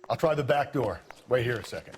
I'll try the back door. Wait here a second.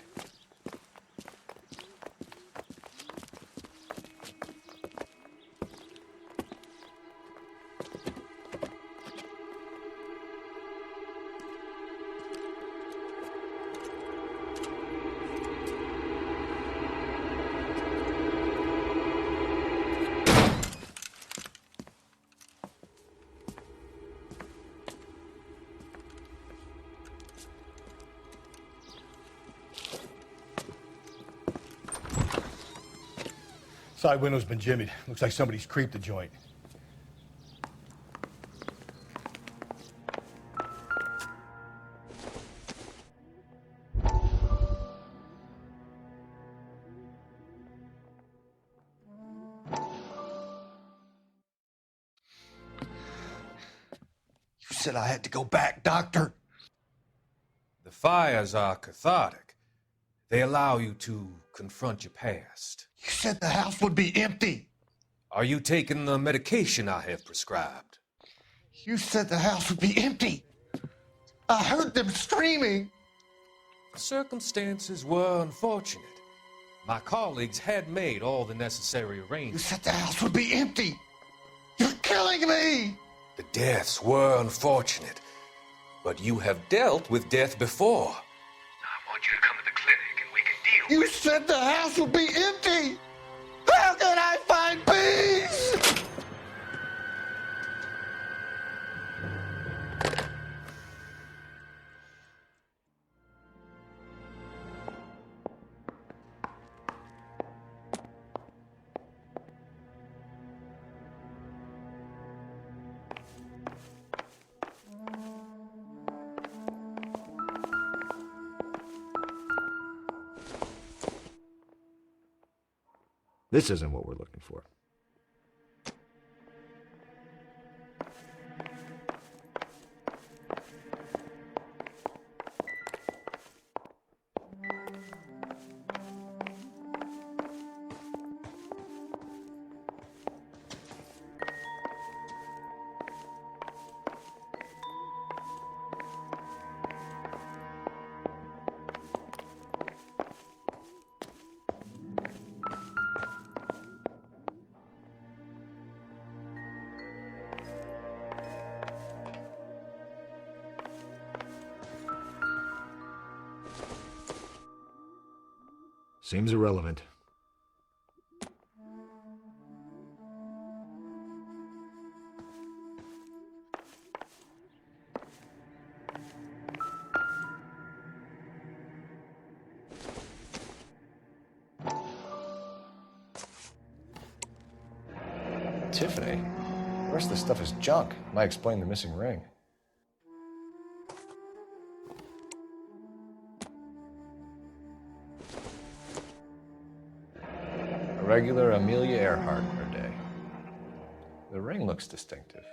Side window's been jimmied. Looks like somebody's creeped the joint. You said I had to go back, Doctor. The fires are cathartic. They allow you to confront your past. You said the house would be empty. Are you taking the medication I have prescribed? You said the house would be empty. I heard them screaming. Circumstances were unfortunate. My colleagues had made all the necessary You arrangements. said the house would be empty. You're killing me. The deaths were unfortunate, but you have dealt with death before. I want you to come to the clinic and we can deal. You said the house would be empty. How can I find peace? This isn't what we're looking for. Seems irrelevant. Tiffany? The rest of the stuff is junk. Might explain the missing ring. A regular Amelia Earhart per day. The ring looks distinctive.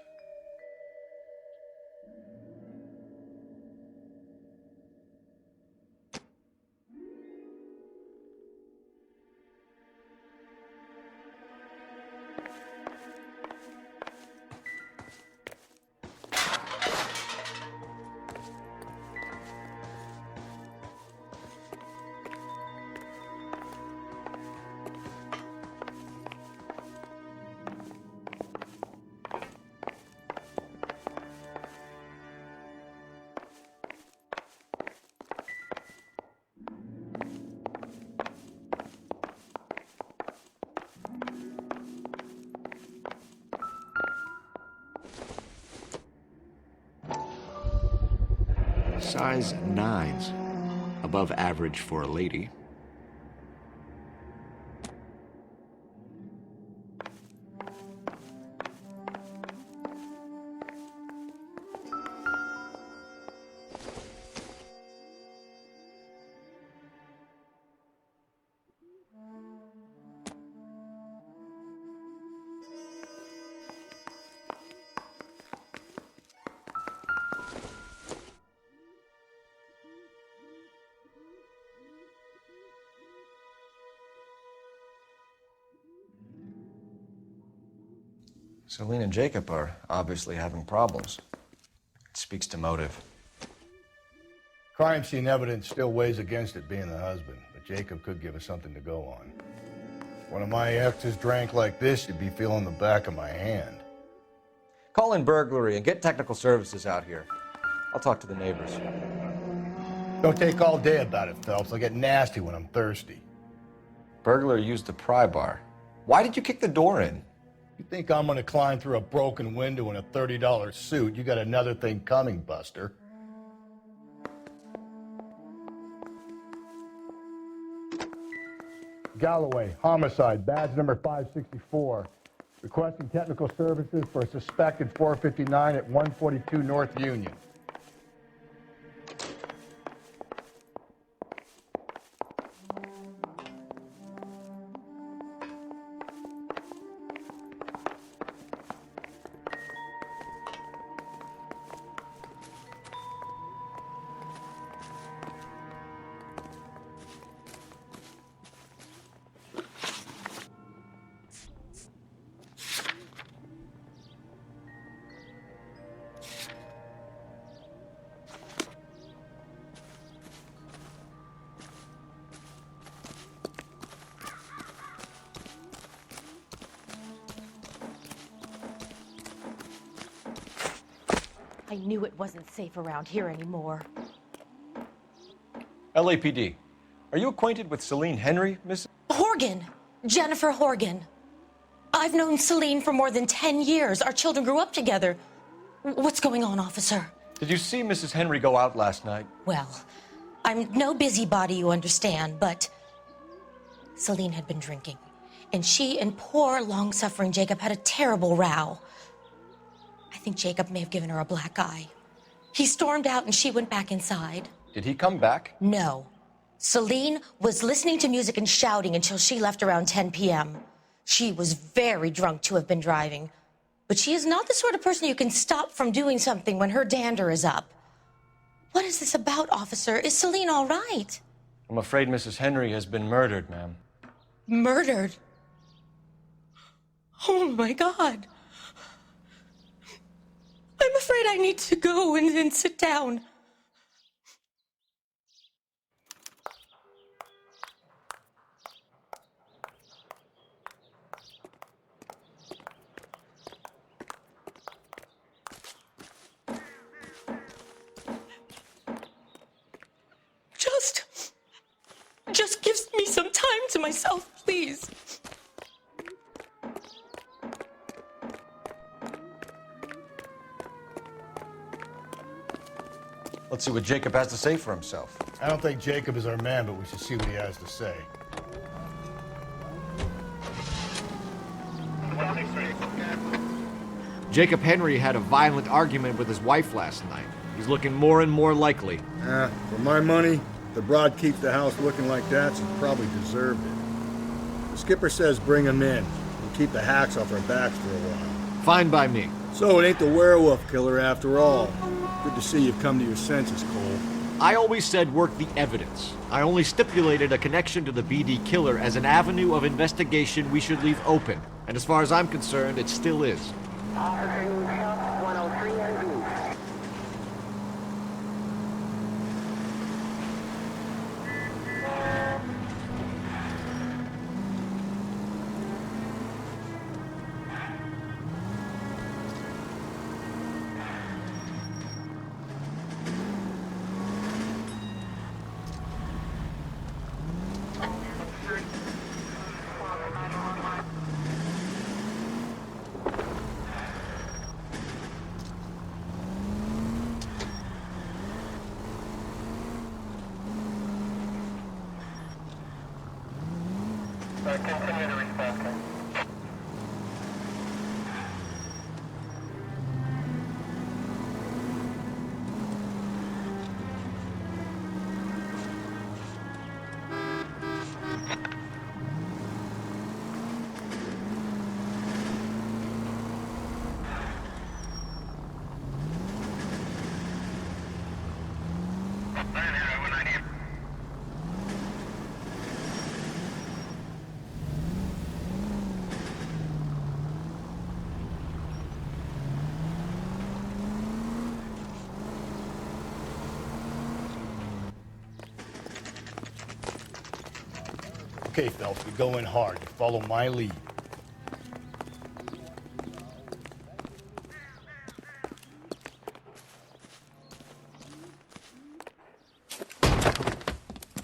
Size 9s. Above average for a lady. Celine and Jacob are obviously having problems. It speaks to motive. Crime scene evidence still weighs against it being the husband, but Jacob could give us something to go on. One of my exes drank like this, you'd be feeling the back of my hand. Call in burglary and get technical services out here. I'll talk to the neighbors. Don't take all day about it, Phelps. I'll get nasty when I'm thirsty. Burglar used the pry bar. Why did you kick the door in? You think I'm gonna climb through a broken window in a $30 suit? You got another thing coming, Buster. Galloway, homicide, badge number 564. Requesting technical services for a suspected 459 at 142 North Union. I knew it wasn't safe around here anymore. LAPD. Are you acquainted with Celine Henry, Miss? Horgan! Jennifer Horgan. I've known Celine for more than 10 years. Our children grew up together. What's going on, officer? Did you see Mrs. Henry go out last night? Well, I'm no busybody, you understand, but Celine had been drinking, and she and poor, long-suffering Jacob had a terrible row. I think Jacob may have given her a black eye. He stormed out and she went back inside. Did he come back? No. Celine was listening to music and shouting until she left around 10 p.m. She was very drunk to have been driving. But she is not the sort of person you can stop from doing something when her dander is up. What is this about, officer? Is Celine all right? I'm afraid Mrs. Henry has been murdered, ma'am. Murdered? Oh, my God. I'm afraid I need to go and sit down. Just give me some time to myself, please. Let's see what Jacob has to say for himself. I don't think Jacob is our man, but we should see what he has to say. Jacob Henry had a violent argument with his wife last night. He's looking more and more likely. For my money, the broad keeps the house looking like that, she probably deserved it. The skipper says bring him in. We'll keep the hacks off our backs for a while. Fine by me. So it ain't the werewolf killer after all. Good to see you've come to your senses, Cole. I always said work the evidence. I only stipulated a connection to the BD killer as an avenue of investigation we should leave open. And as far as I'm concerned, it still is. Officer needs help, 103 NB. Continue to respond, sir. Okay, Phelps, we go in hard. You follow my lead.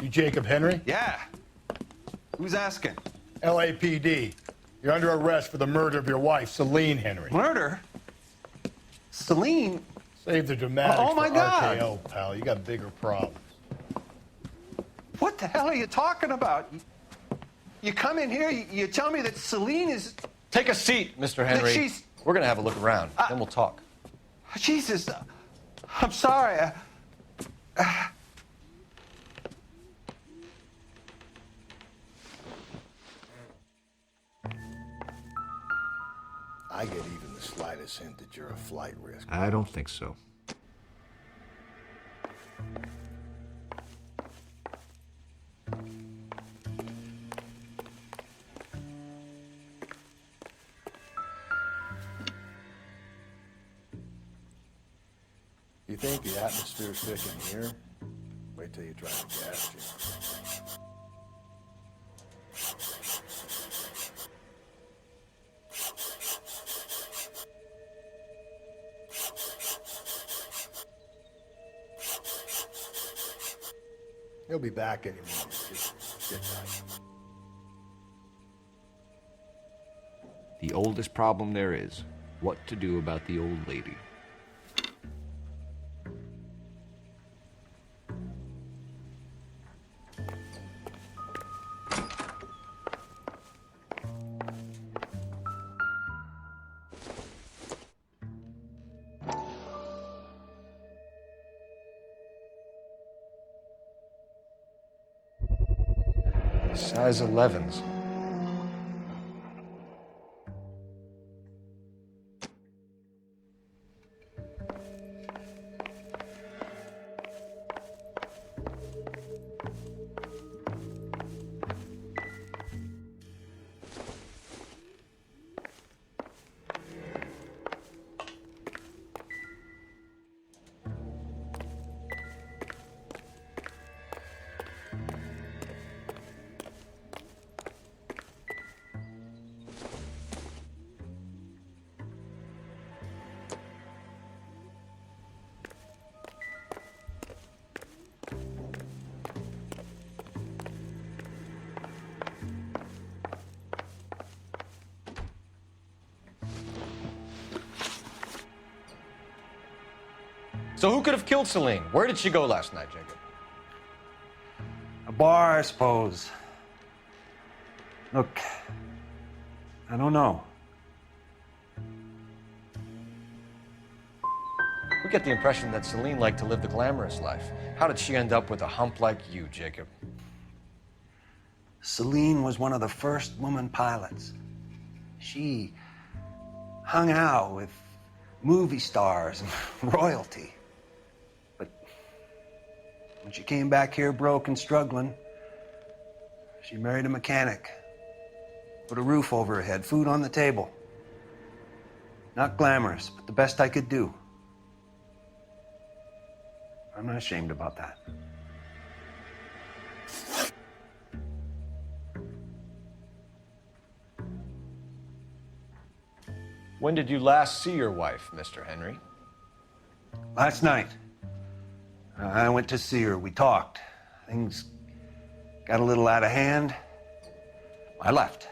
You Jacob Henry? Yeah. Who's asking? LAPD. You're under arrest for the murder of your wife, Celine Henry. Murder? Celine? Save the dramatics Oh, my for God. RKO, pal. You got bigger problems. What the hell are you talking about? You come in here, you tell me that Celine is... Take a seat, Mr. Henry. she's- We're gonna have a look around, then we'll talk. Jesus, I'm sorry. I get even the slightest hint that you're a flight risk. I don't think so. You think the atmosphere's thick in here? Wait till you try the gas chamber. He'll be back any moment. Just sit tight. The oldest problem there is, what to do about the old lady. Size 11s. So who could have killed Celine? Where did she go last night, Jacob? A bar, I suppose. Look, I don't know. We get the impression that Celine liked to live the glamorous life. How did she end up with a hump like you, Jacob? Celine was one of the first woman pilots. She hung out with movie stars and royalty. But when she came back here broke and struggling, she married a mechanic. Put a roof over her head, food on the table. Not glamorous, but the best I could do. I'm not ashamed about that. When did you last see your wife, Mr. Henry? Last night, I went to see her. We talked. Things got a little out of hand. I left.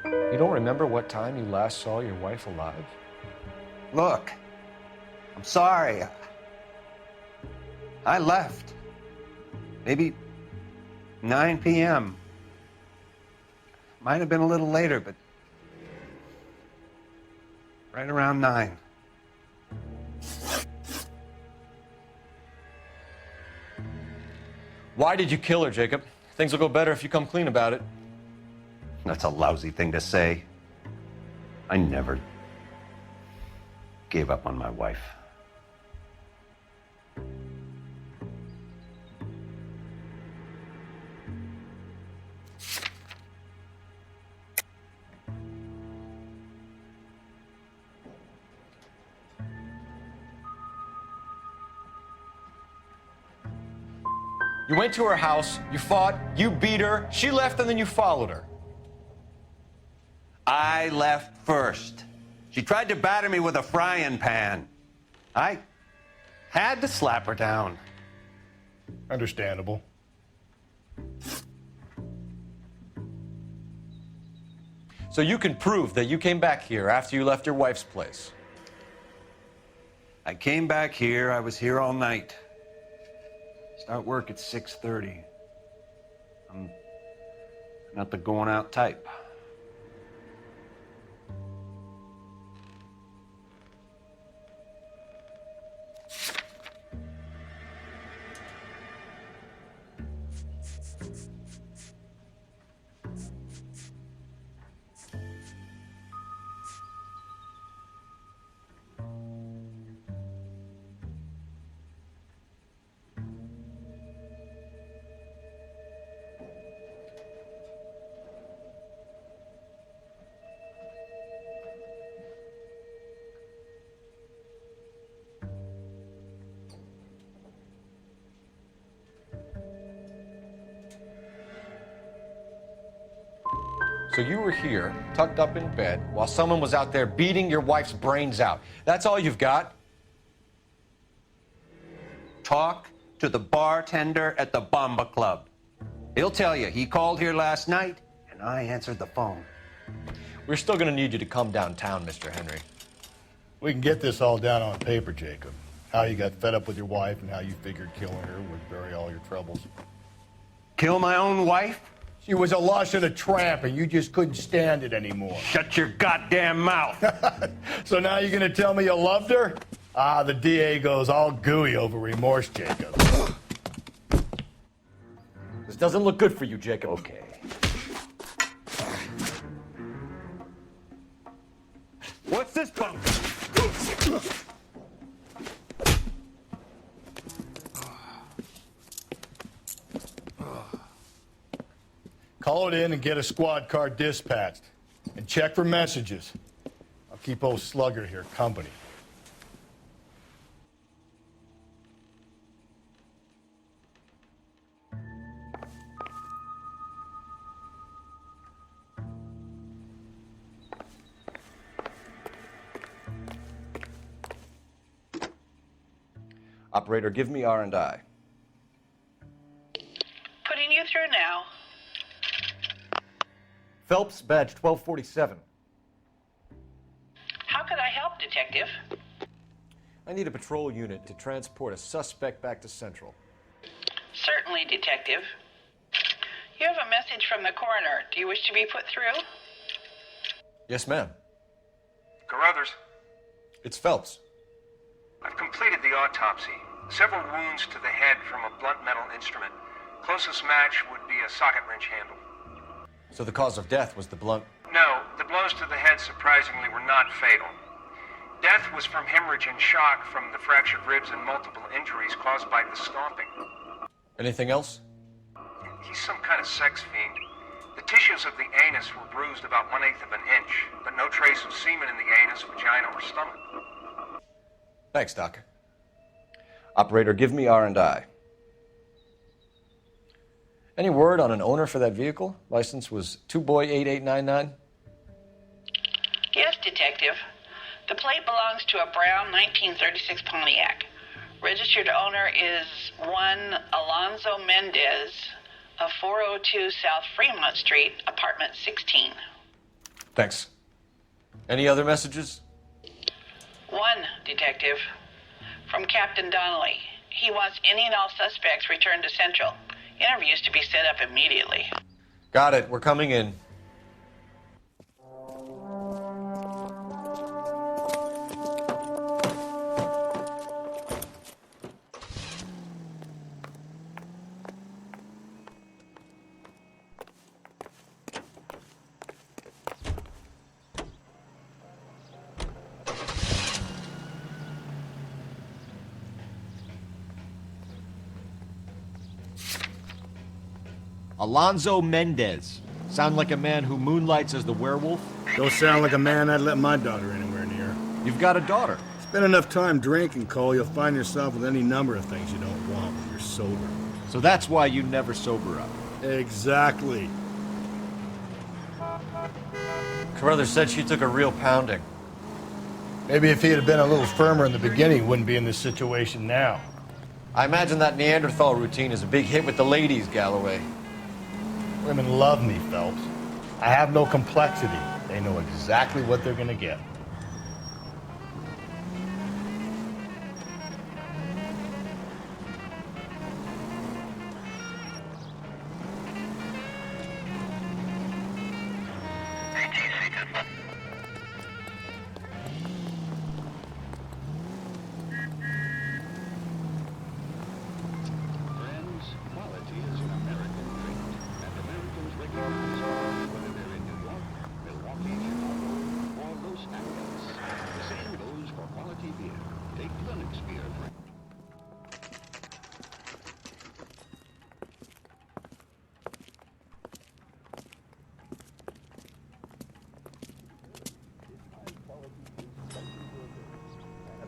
You don't remember what time you last saw your wife alive? Look, I'm sorry. I left. Maybe 9 p.m. Might have been a little later, but right around 9. Why did you kill her, Jacob? Things will go better if you come clean about it. That's a lousy thing to say. I never gave up on my wife. You went to her house, you fought, you beat her, she left, and then you followed her. I left first. She tried to batter me with a frying pan. I had to slap her down. Understandable. So you can prove that you came back here after you left your wife's place. I came back here. I was here all night. Start work at 6:30. I'm not the going out type. So you were here, tucked up in bed, while someone was out there beating your wife's brains out. That's all you've got? Talk to the bartender at the Bomba Club. He'll tell you he called here last night, and I answered the phone. We're still gonna need you to come downtown, Mr. Henry. We can get this all down on paper, Jacob. How you got fed up with your wife and how you figured killing her would bury all your troubles. Kill my own wife? She was a lush and a tramp, and you just couldn't stand it anymore. Shut your goddamn mouth. So now you're gonna tell me you loved her? Ah, the DA goes all gooey over remorse, Jacob. This doesn't look good for you, Jacob. Okay. What's this bunk? Call it in and get a squad car dispatched. And check for messages. I'll keep old Slugger here company. Operator, give me R&I. Putting you through now. Phelps, badge 1247. How could I help, Detective? I need a patrol unit to transport a suspect back to Central. Certainly, Detective. You have a message from the coroner. Do you wish to be put through? Yes, ma'am. Carruthers, It's Phelps. I've completed the autopsy. Several wounds to the head from a blunt metal instrument. Closest match would be a socket wrench handle. So the cause of death was the blunt... No, the blows to the head surprisingly were not fatal. Death was from hemorrhage and shock from the fractured ribs and multiple injuries caused by the stomping. Anything else? He's some kind of sex fiend. The tissues of the anus were bruised about 1/8 of an inch, but no trace of semen in the anus, vagina, or stomach. Thanks, Doc. Operator, give me R&I. Any word on an owner for that vehicle? License was 2boy8899. Yes, Detective. The plate belongs to a brown 1936 Pontiac. Registered owner is one Alonzo Mendez of 402 South Fremont Street, apartment 16. Thanks. Any other messages? One, Detective. From Captain Donnelly. He wants any and all suspects returned to Central. Interviews to be set up immediately. Got it. We're coming in. Alonzo Mendez. Sound like a man who moonlights as the werewolf? Don't sound like a man I'd let my daughter anywhere near. You've got a daughter. Spend enough time drinking, Cole, you'll find yourself with any number of things you don't want when you're sober. So that's why you never sober up. Exactly. Carruthers said she took a real pounding. Maybe if he had been a little firmer in the beginning, he wouldn't be in this situation now. I imagine that Neanderthal routine is a big hit with the ladies, Galloway. Women love me, Phelps. I have no complexity. They know exactly what they're gonna get.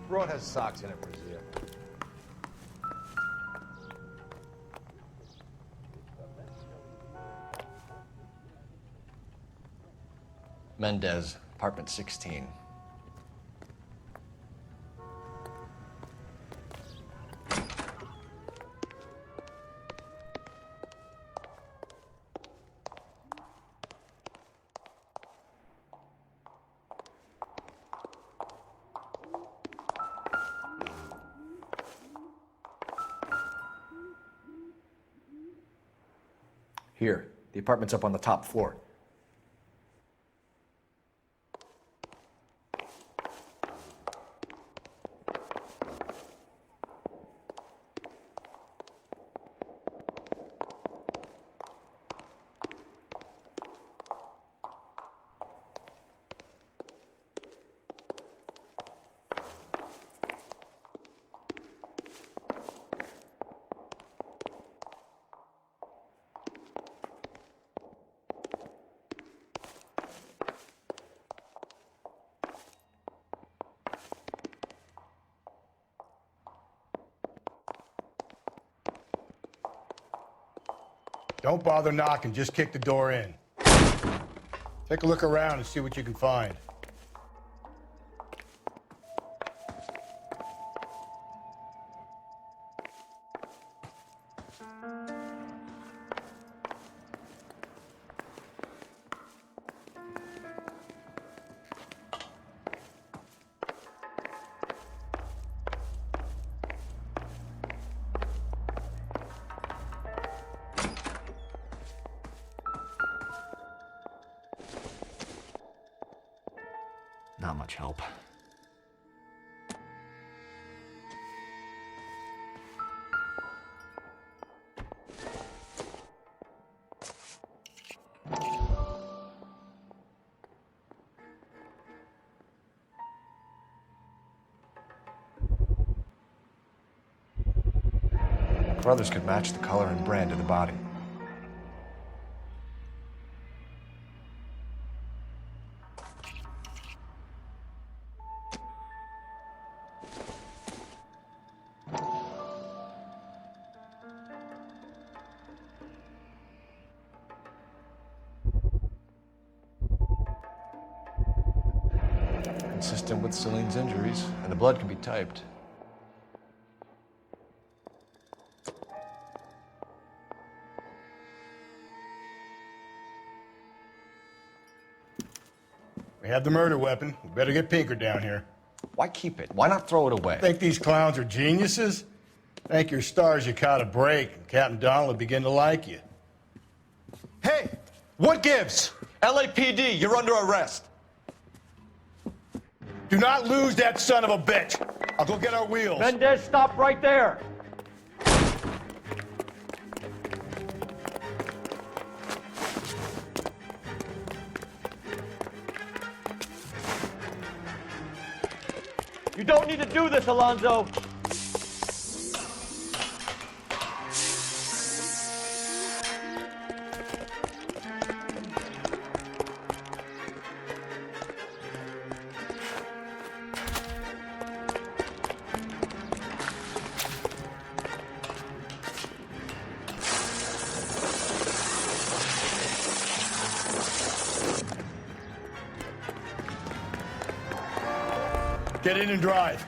Broad has socks in it, Brazil. Mendez, apartment 16. Here, the apartment's up on the top floor. Don't bother knocking, just kick the door in. Take a look around and see what you can find. Not much help. Brothers could match the color and brand of the body. Consistent with Celine's injuries, and the blood can be typed. We have the murder weapon. We better get Pinker down here. Why keep it? Why not throw it away? Think these clowns are geniuses? Thank your stars you caught a break, and Captain Donald will begin to like you. Hey! What gives? LAPD, you're under arrest. Do not lose that son of a bitch. I'll go get our wheels. Mendez, stop right there! You don't need to do this, Alonzo! Get in and drive.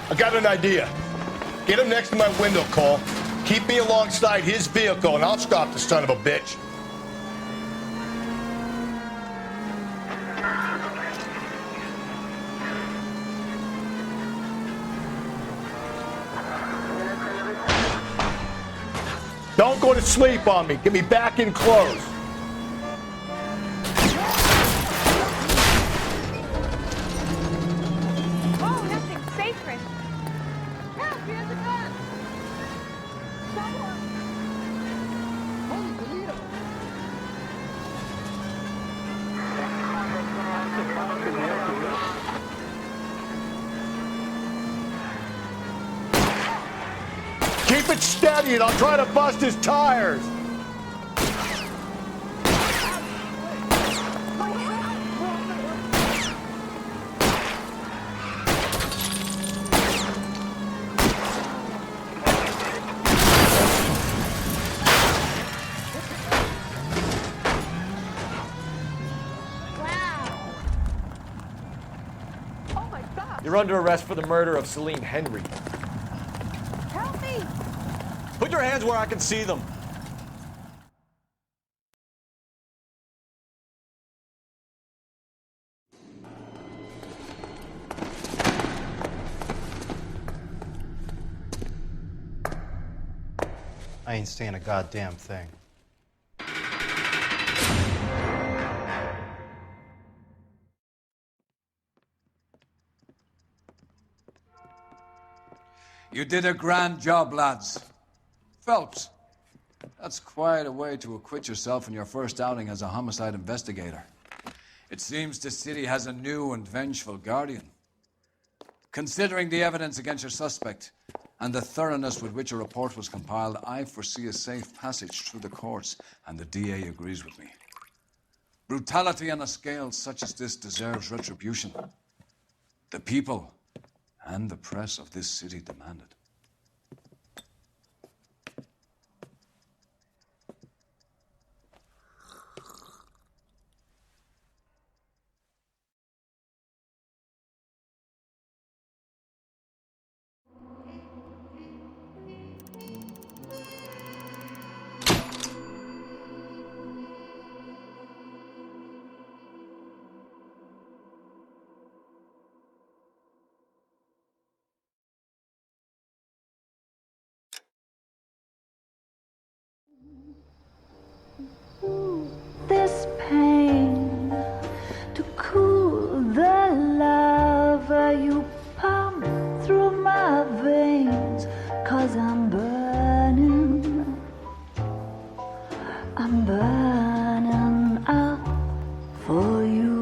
I got an idea. Get him next to my window, Cole. Keep me alongside his vehicle, and I'll stop the son of a bitch. Don't go to sleep on me. Get me back in close. Keep it steady and I'll try to bust his tires. You're under arrest for the murder of Celine Henry. Help me! Put your hands where I can see them. I ain't saying a goddamn thing. You did a grand job, lads. Phelps, that's quite a way to acquit yourself in your first outing as a homicide investigator. It seems the city has a new and vengeful guardian. Considering the evidence against your suspect and the thoroughness with which a report was compiled, I foresee a safe passage through the courts, and the DA agrees with me. Brutality on a scale such as this deserves retribution. The people and the press of this city demand it. This pain to cool the lava you pump through my veins, 'cause I'm burning up for you.